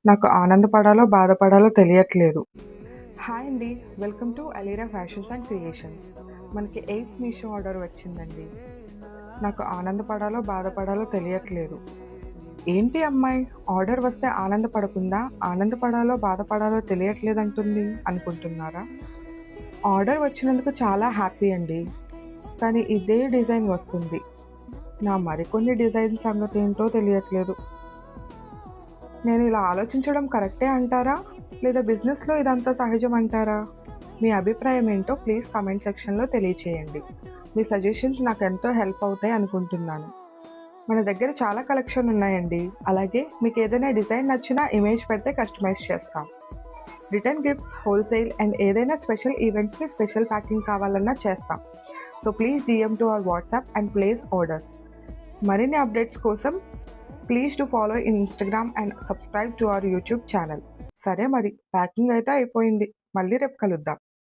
నాకు ఆనందపడాలో, బాధపడాలో తెలియట్లేదు. హాయ్ అండి. Welcome to Aleera fashions and creations. మనకి 8th మీషో ఆర్డర్ వచ్చిందండి. నాకు ఆనందపడాలో, బాధపడాలో తెలియట్లేదు. ఏంటి అమ్మాయి ఆర్డర్ వస్తే ఆనందపడకుండా, ఆనందపడాలో, బాధపడాలో తెలియట్లేదంటుంది అనుకుంటున్నారా? ఆర్డర్ వచ్చినందుకు చాలా హ్యాపీ అండి. కానీ ఇదే డిజైన్ వస్తుంది. నా మరికొన్ని డిజైన్ సంగతేంటో తెలియట్లేదు. నేను ఇలా ఆలోచించడం కరెక్టే అంటారా? లేదా బిజినెస్‌లో ఇదంతా సహజం అంటారా? మీ అభిప్రాయం ఏంటో ప్లీజ్ కామెంట్ సెక్షన్‌లో తెలియచేయండి. మీ సజెషన్స్ నాకెంతో హెల్ప్ అవుతాయి అనుకుంటున్నాను. మన దగ్గర చాలా కలెక్షన్ ఉన్నాయండి. అలాగే మీకేదైనా డిజైన్ నచ్చినా ఇమేజ్ పెడితే కస్టమైజ్ చేస్తాం. రిటర్న్ గిఫ్ట్స్, హోల్‌సేల్ అండ్ ఏదైనా స్పెషల్ ఈవెంట్స్‌కి స్పెషల్ ప్యాకింగ్ కావాలన్నా చేస్తాం. So please DM to our WhatsApp and place orders. మరిన్ని అప్డేట్స్ కోసం please to follow in Instagram and subscribe to our YouTube channel. సరే మరి ప్యాకింగ్ అయితే అయిపోయింది. మళ్ళీ రేపు కలుద్దాం.